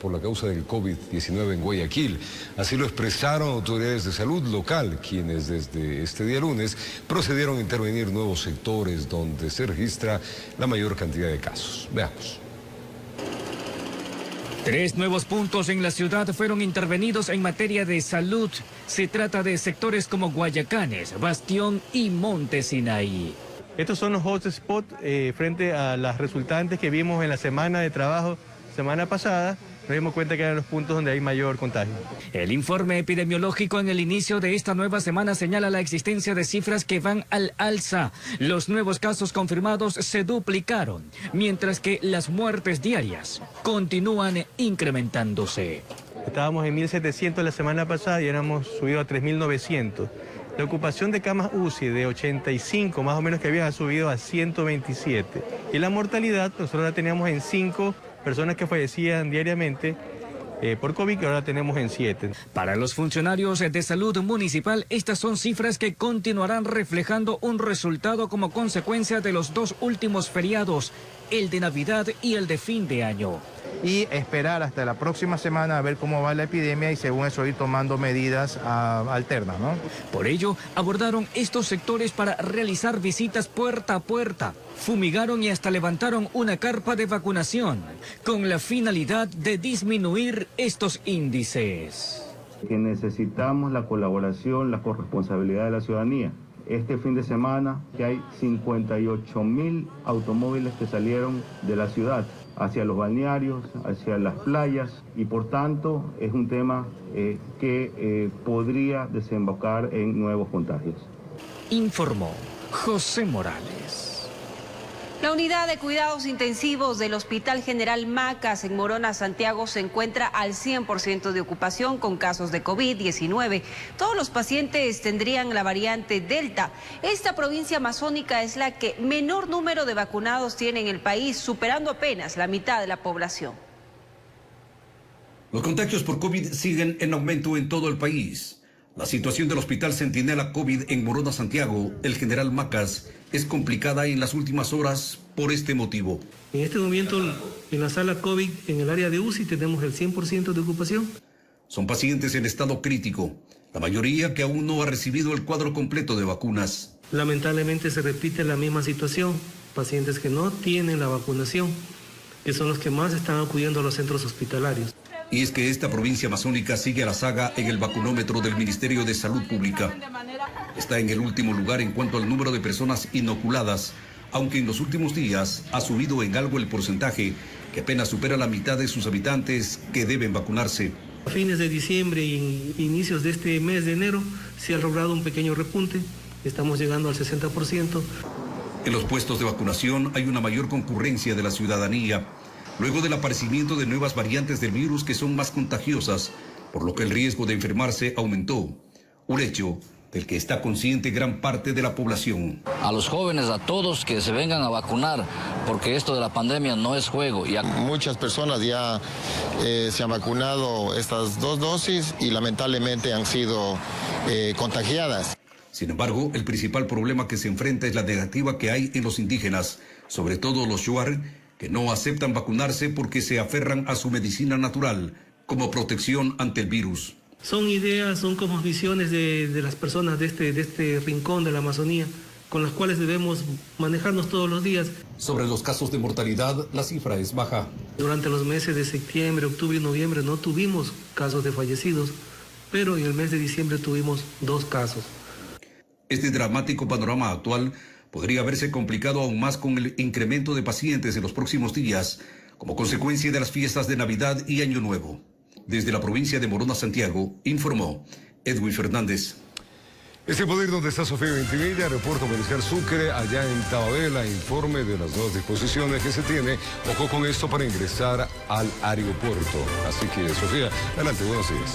por la causa del COVID-19 en Guayaquil. Así lo expresaron autoridades de salud local, quienes desde este día lunes procedieron a intervenir nuevos sectores donde se registra la mayor cantidad de casos. Veamos. 3 nuevos puntos en la ciudad fueron intervenidos en materia de salud. Se trata de sectores como Guayacanes, Bastión y Monte Sinaí. Estos son los hotspots frente a las resultantes que vimos en la semana de trabajo semana pasada. Nos dimos cuenta que eran los puntos donde hay mayor contagio. El informe epidemiológico en el inicio de esta nueva semana señala la existencia de cifras que van al alza. Los nuevos casos confirmados se duplicaron, mientras que las muertes diarias continúan incrementándose. Estábamos en 1.700 la semana pasada y hemos subido a 3.900. La ocupación de camas UCI de 85 más o menos que había subido a 127. Y la mortalidad nosotros la teníamos en 5 personas que fallecían diariamente por COVID, que ahora tenemos en 7. Para los funcionarios de salud municipal, estas son cifras que continuarán reflejando un resultado como consecuencia de los 2 últimos feriados, el de Navidad y el de fin de año. Y esperar hasta la próxima semana a ver cómo va la epidemia y según eso ir tomando medidas alternas, ¿no? Por ello, abordaron estos sectores para realizar visitas puerta a puerta. Fumigaron y hasta levantaron una carpa de vacunación, con la finalidad de disminuir estos índices. Que necesitamos la colaboración, la corresponsabilidad de la ciudadanía. Este fin de semana que hay 58.000 automóviles que salieron de la ciudad hacia los balnearios, hacia las playas, y por tanto es un tema que podría desembocar en nuevos contagios. Informó José Morales. La unidad de cuidados intensivos del Hospital General Macas en Morona, Santiago, se encuentra al 100% de ocupación con casos de COVID-19. Todos los pacientes tendrían la variante Delta. Esta provincia amazónica es la que menor número de vacunados tiene en el país, superando apenas la mitad de la población. Los contagios por COVID siguen en aumento en todo el país. La situación del Hospital Centinela COVID en Morona, Santiago, el General Macas, es complicada en las últimas horas por este motivo. En este momento, en la sala COVID, en el área de UCI, tenemos el 100% de ocupación. Son pacientes en estado crítico, la mayoría que aún no ha recibido el cuadro completo de vacunas. Lamentablemente se repite la misma situación, pacientes que no tienen la vacunación, que son los que más están acudiendo a los centros hospitalarios. Y es que esta provincia amazónica sigue a la saga en el vacunómetro del Ministerio de Salud Pública. Está en el último lugar en cuanto al número de personas inoculadas, aunque en los últimos días ha subido en algo el porcentaje, que apenas supera la mitad de sus habitantes que deben vacunarse. A fines de diciembre y inicios de este mes de enero se ha logrado un pequeño repunte, estamos llegando al 60%. En los puestos de vacunación hay una mayor concurrencia de la ciudadanía, luego del aparecimiento de nuevas variantes del virus que son más contagiosas, por lo que el riesgo de enfermarse aumentó. Un hecho del que está consciente gran parte de la población. A los jóvenes, a todos que se vengan a vacunar, porque esto de la pandemia no es juego. Muchas personas ya se han vacunado estas 2 dosis y lamentablemente han sido contagiadas. Sin embargo, el principal problema que se enfrenta es la negativa que hay en los indígenas, sobre todo los shuar, que no aceptan vacunarse porque se aferran a su medicina natural como protección ante el virus. Son ideas, son como visiones de las personas de este rincón de la Amazonía, con las cuales debemos manejarnos todos los días. Sobre los casos de mortalidad, la cifra es baja. Durante los meses de septiembre, octubre y noviembre no tuvimos casos de fallecidos, pero en el mes de diciembre tuvimos 2 casos. Este dramático panorama actual podría haberse complicado aún más con el incremento de pacientes en los próximos días, como consecuencia de las fiestas de Navidad y Año Nuevo. Desde la provincia de Morona, Santiago, informó Edwin Fernández. Este poder donde está Sofía Ventimilla, aeropuerto Mariscal Sucre, allá en Tababela, informe de las nuevas disposiciones que se tiene. Ojo con esto para ingresar al aeropuerto. Así que, Sofía, adelante, buenos días.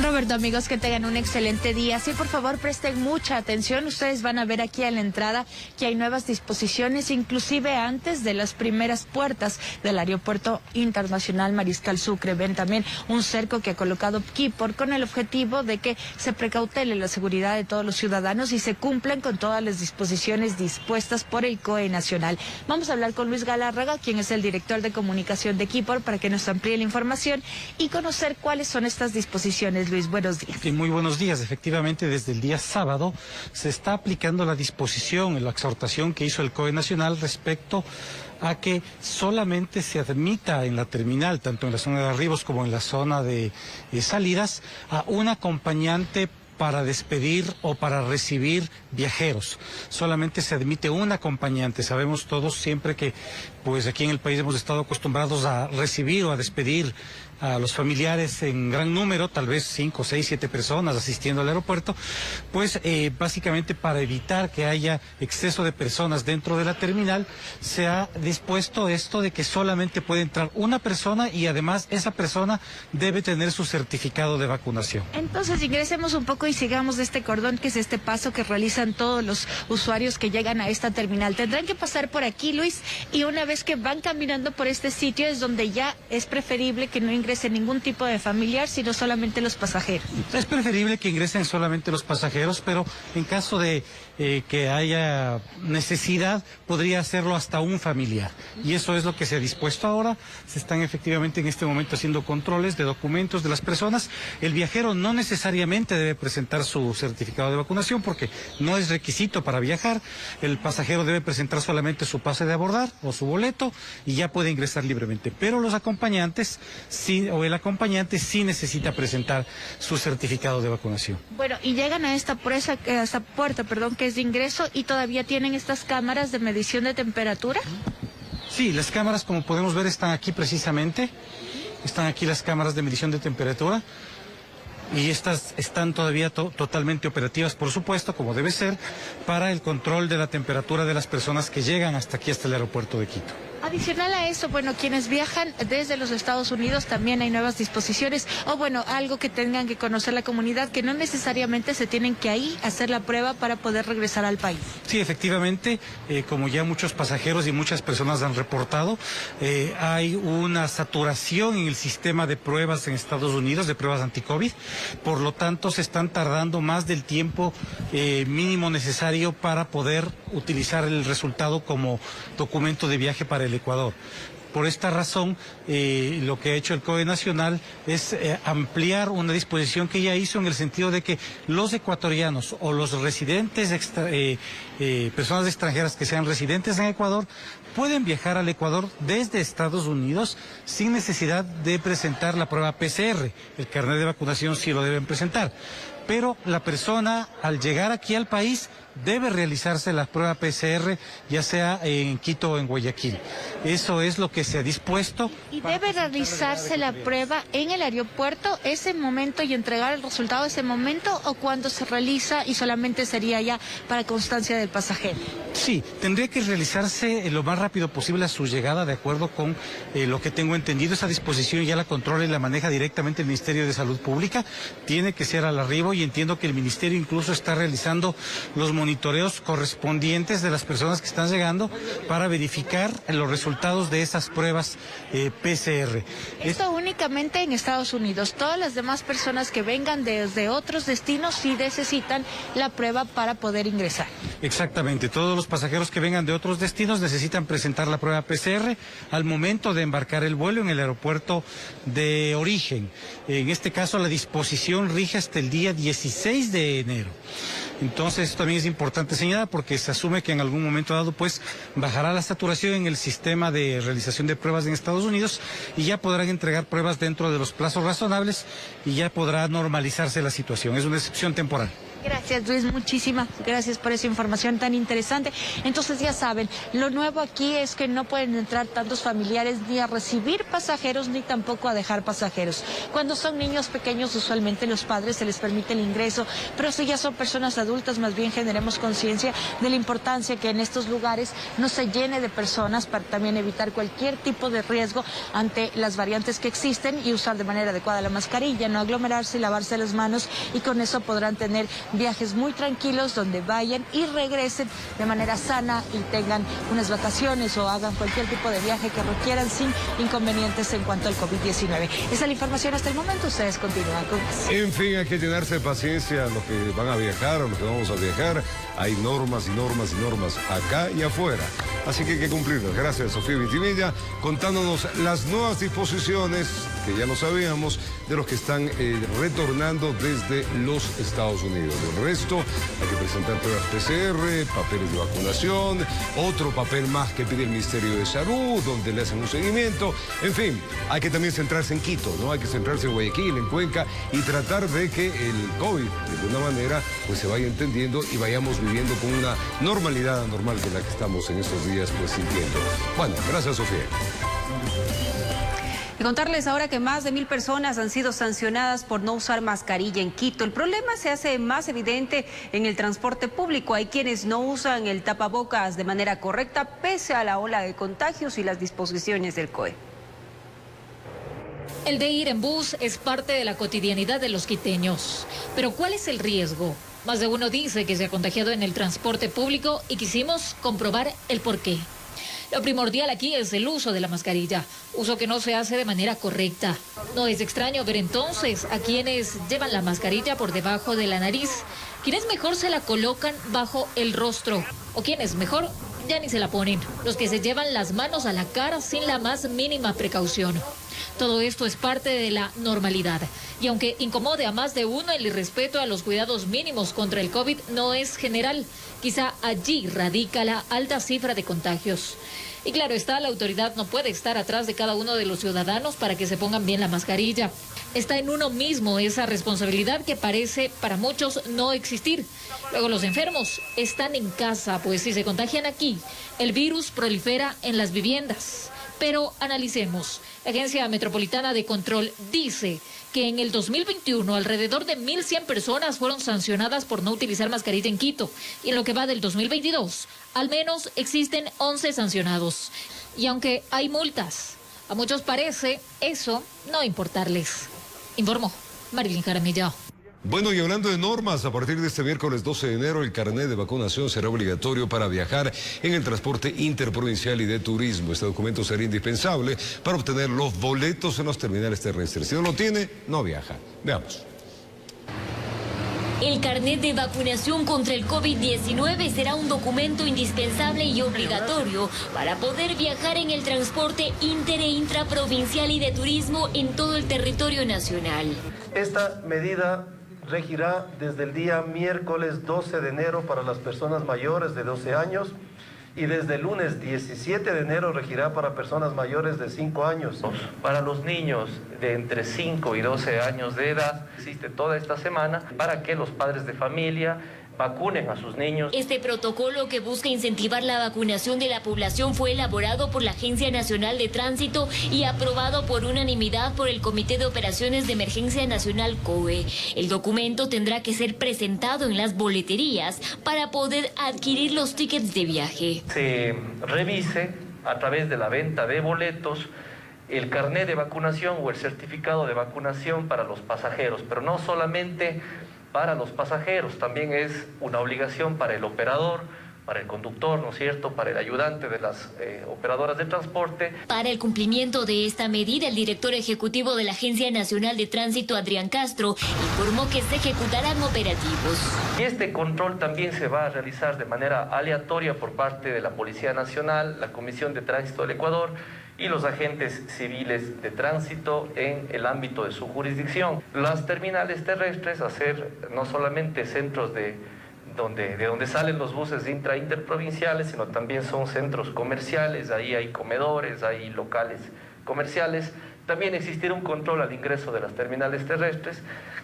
Roberto, amigos, que tengan un excelente día. Sí, por favor, presten mucha atención. Ustedes van a ver aquí a la entrada que hay nuevas disposiciones, inclusive antes de las primeras puertas del Aeropuerto Internacional Mariscal Sucre. Ven también un cerco que ha colocado Kipor con el objetivo de que se precautele la seguridad de todos los ciudadanos y se cumplan con todas las disposiciones dispuestas por el COE Nacional. Vamos a hablar con Luis Galárraga, quien es el director de comunicación de Kipor, para que nos amplíe la información y conocer cuáles son estas disposiciones. Luis, buenos días. Sí, muy buenos días. Efectivamente, desde el día sábado se está aplicando la disposición, la exhortación que hizo el COE Nacional respecto a que solamente se admita en la terminal, tanto en la zona de arribos como en la zona de salidas, a un acompañante para despedir o para recibir viajeros. Solamente se admite un acompañante. Sabemos todos siempre que pues aquí en el país hemos estado acostumbrados a recibir o a despedir a los familiares en gran número, tal vez 5, 6, 7 personas asistiendo al aeropuerto, pues básicamente para evitar que haya exceso de personas dentro de la terminal, se ha dispuesto esto de que solamente puede entrar una persona y además esa persona debe tener su certificado de vacunación. Entonces ingresemos un poco y sigamos de este cordón, que es este paso que realizan todos los usuarios que llegan a esta terminal. Tendrán que pasar por aquí, Luis, y una vez que van caminando por este sitio es donde ya es preferible que no ingrese ningún tipo de familiar, sino solamente los pasajeros. Es preferible que ingresen solamente los pasajeros, pero en caso de que haya necesidad, podría hacerlo hasta un familiar. Y eso es lo que se ha dispuesto ahora. Se están efectivamente en este momento haciendo controles de documentos de las personas. El viajero no necesariamente debe presentar su certificado de vacunación porque no es requisito para viajar. El pasajero debe presentar solamente su pase de abordar o su boleto y ya puede ingresar libremente. Pero los acompañantes, sí, o el acompañante sí necesita presentar su certificado de vacunación. Bueno, y llegan a esta puerta, que es de ingreso, y todavía tienen estas cámaras de medición de temperatura. Sí, las cámaras, como podemos ver, están aquí precisamente. Están aquí las cámaras de medición de temperatura. Y estas están todavía totalmente operativas, por supuesto, como debe ser, para el control de la temperatura de las personas que llegan hasta aquí, hasta el aeropuerto de Quito. Adicional a eso, bueno, quienes viajan desde los Estados Unidos también hay nuevas disposiciones, o bueno, algo que tengan que conocer la comunidad, que no necesariamente se tienen que ahí hacer la prueba para poder regresar al país. Sí, efectivamente, como ya muchos pasajeros y muchas personas han reportado, hay una saturación en el sistema de pruebas en Estados Unidos, de pruebas anti-COVID, por lo tanto se están tardando más del tiempo mínimo necesario para poder utilizar el resultado como documento de viaje para el Ecuador. Por esta razón, lo que ha hecho el COE Nacional es ampliar una disposición que ya hizo en el sentido de que los ecuatorianos o los residentes, personas extranjeras que sean residentes en Ecuador, pueden viajar al Ecuador desde Estados Unidos sin necesidad de presentar la prueba PCR. El carnet de vacunación sí lo deben presentar. Pero la persona, al llegar aquí al país, debe realizarse la prueba PCR, ya sea en Quito o en Guayaquil. Eso es lo que se ha dispuesto. ¿Y debe realizarse la prueba en el aeropuerto ese momento y entregar el resultado ese momento, o cuando se realiza y solamente sería ya para constancia del pasajero? Sí, tendría que realizarse lo más rápido posible a su llegada, de acuerdo con lo que tengo entendido. Esa disposición ya la controla y la maneja directamente el Ministerio de Salud Pública. Tiene que ser al arribo, y entiendo que el Ministerio incluso está realizando los monitoreos correspondientes de las personas que están llegando para verificar los resultados de esas pruebas PCR. Esto únicamente en Estados Unidos. Todas las demás personas que vengan desde otros destinos sí necesitan la prueba para poder ingresar. Exactamente. Todos los pasajeros que vengan de otros destinos necesitan presentar la prueba PCR al momento de embarcar el vuelo en el aeropuerto de origen. En este caso, la disposición rige hasta el día 16 de enero. Entonces, esto también es importante señalar porque se asume que en algún momento dado pues bajará la saturación en el sistema de realización de pruebas en Estados Unidos y ya podrán entregar pruebas dentro de los plazos razonables y ya podrá normalizarse la situación. Es una excepción temporal. Gracias, Luis, muchísimas gracias por esa información tan interesante. Entonces ya saben, lo nuevo aquí es que no pueden entrar tantos familiares ni a recibir pasajeros ni tampoco a dejar pasajeros. Cuando son niños pequeños, usualmente los padres se les permite el ingreso, pero si ya son personas adultas, más bien generemos conciencia de la importancia que en estos lugares no se llene de personas para también evitar cualquier tipo de riesgo ante las variantes que existen y usar de manera adecuada la mascarilla, no aglomerarse y lavarse las manos, y con eso podrán tener viajes muy tranquilos donde vayan y regresen de manera sana y tengan unas vacaciones o hagan cualquier tipo de viaje que requieran sin inconvenientes en cuanto al COVID-19. Esa es la información hasta el momento. Ustedes continúan con más. En fin, hay que llenarse de paciencia a los que van a viajar, a los que vamos a viajar. Hay normas y normas y normas acá y afuera. Así que hay que cumplirlas. Gracias, Sofía Vitimilla, contándonos las nuevas disposiciones, que ya lo sabíamos, de los que están retornando desde los Estados Unidos. Del resto, hay que presentar pruebas PCR, papeles de vacunación, otro papel más que pide el Ministerio de Salud, donde le hacen un seguimiento. En fin, hay que también centrarse en Quito, ¿no? Hay que centrarse en Guayaquil, en Cuenca, y tratar de que el COVID, de alguna manera, pues se vaya entendiendo y vayamos viviendo con una normalidad anormal que la que estamos en estos días pues sintiendo. Bueno, gracias, Sofía. Y contarles ahora que más de 1000 personas han sido sancionadas por no usar mascarilla en Quito. El problema se hace más evidente en el transporte público. Hay quienes no usan el tapabocas de manera correcta pese a la ola de contagios y las disposiciones del COE. El de ir en bus es parte de la cotidianidad de los quiteños. Pero ¿cuál es el riesgo? Más de uno dice que se ha contagiado en el transporte público y quisimos comprobar el porqué. Lo primordial aquí es el uso de la mascarilla, uso que no se hace de manera correcta. No es extraño ver entonces a quienes llevan la mascarilla por debajo de la nariz, quienes mejor se la colocan bajo el rostro o quienes mejor ya ni se la ponen, los que se llevan las manos a la cara sin la más mínima precaución. Todo esto es parte de la normalidad. Y aunque incomode a más de uno, el irrespeto a los cuidados mínimos contra el COVID no es general. Quizá allí radica la alta cifra de contagios. Y claro está, la autoridad no puede estar atrás de cada uno de los ciudadanos para que se pongan bien la mascarilla. Está en uno mismo esa responsabilidad que parece para muchos no existir. Luego los enfermos están en casa, pues si se contagian aquí, el virus prolifera en las viviendas. Pero analicemos. La Agencia Metropolitana de Control dice que en el 2021 alrededor de 1.100 personas fueron sancionadas por no utilizar mascarilla en Quito. Y en lo que va del 2022, al menos existen 11 sancionados. Y aunque hay multas, a muchos parece eso no importarles. Informó Marilyn Jaramillo. Bueno, y hablando de normas, a partir de este miércoles 12 de enero, el carnet de vacunación será obligatorio para viajar en el transporte interprovincial y de turismo. Este documento será indispensable para obtener los boletos en los terminales terrestres. Si no lo tiene, no viaja. Veamos. El carnet de vacunación contra el COVID-19 será un documento indispensable y obligatorio para poder viajar en el transporte inter e intraprovincial y de turismo en todo el territorio nacional. Esta medida regirá desde el día miércoles 12 de enero para las personas mayores de 12 años y desde el lunes 17 de enero regirá para personas mayores de 5 años. Para los niños de entre 5 y 12 años de edad existe toda esta semana para que los padres de familia vacunen a sus niños. Este protocolo que busca incentivar la vacunación de la población fue elaborado por la Agencia Nacional de Tránsito y aprobado por unanimidad por el Comité de Operaciones de Emergencia Nacional COE. El documento tendrá que ser presentado en las boleterías para poder adquirir los tickets de viaje. Se revise a través de la venta de boletos el carnet de vacunación o el certificado de vacunación para los pasajeros, pero no solamente para los pasajeros, también es una obligación para el operador, para el conductor, ¿no es cierto?, para el ayudante de las operadoras de transporte. Para el cumplimiento de esta medida, el director ejecutivo de la Agencia Nacional de Tránsito, Adrián Castro, informó que se ejecutarán operativos. Y este control también se va a realizar de manera aleatoria por parte de la Policía Nacional, la Comisión de Tránsito del Ecuador y los agentes civiles de tránsito en el ámbito de su jurisdicción. Las terminales terrestres, a ser no solamente centros de donde salen los buses interprovinciales, sino también son centros comerciales, ahí hay comedores, hay locales comerciales. También existirá un control al ingreso de las terminales terrestres,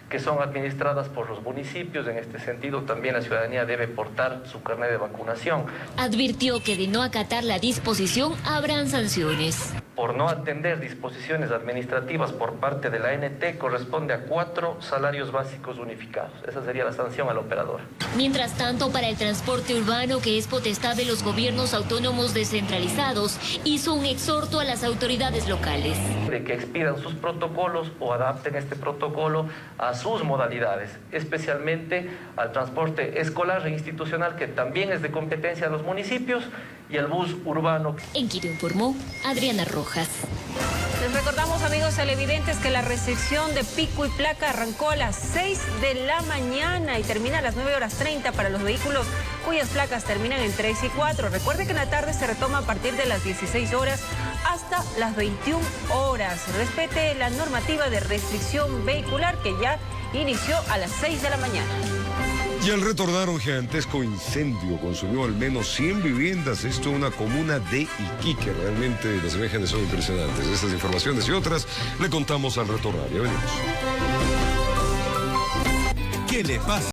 que son administradas por los municipios. En este sentido, también la ciudadanía debe portar su carnet de vacunación. Advirtió que de no acatar la disposición habrán sanciones. Por no atender disposiciones administrativas por parte de la ANT corresponde a 4 salarios básicos unificados. Esa sería la sanción al operador. Mientras tanto, para el transporte urbano, que es potestad de los gobiernos autónomos descentralizados, hizo un exhorto a las autoridades locales. De que expidan sus protocolos o adapten este protocolo a sus modalidades, especialmente al transporte escolar e institucional, que también es de competencia de los municipios, y al bus urbano. En Quito informó Adriana Rojas. Les recordamos, amigos televidentes, que la restricción de pico y placa arrancó a las 6 de la mañana y termina a las 9:30 para los vehículos cuyas placas terminan en 3 y 4. Recuerde que en la tarde se retoma a partir de las 16 horas hasta las 21 horas. Respete la normativa de restricción vehicular que ya inició a las 6 de la mañana. Y al retornar un gigantesco incendio consumió al menos 100 viviendas, esto en una comuna de Iquique. Realmente las imágenes son impresionantes. Estas informaciones y otras le contamos al retornar. Ya venimos. ¿Qué le pasa?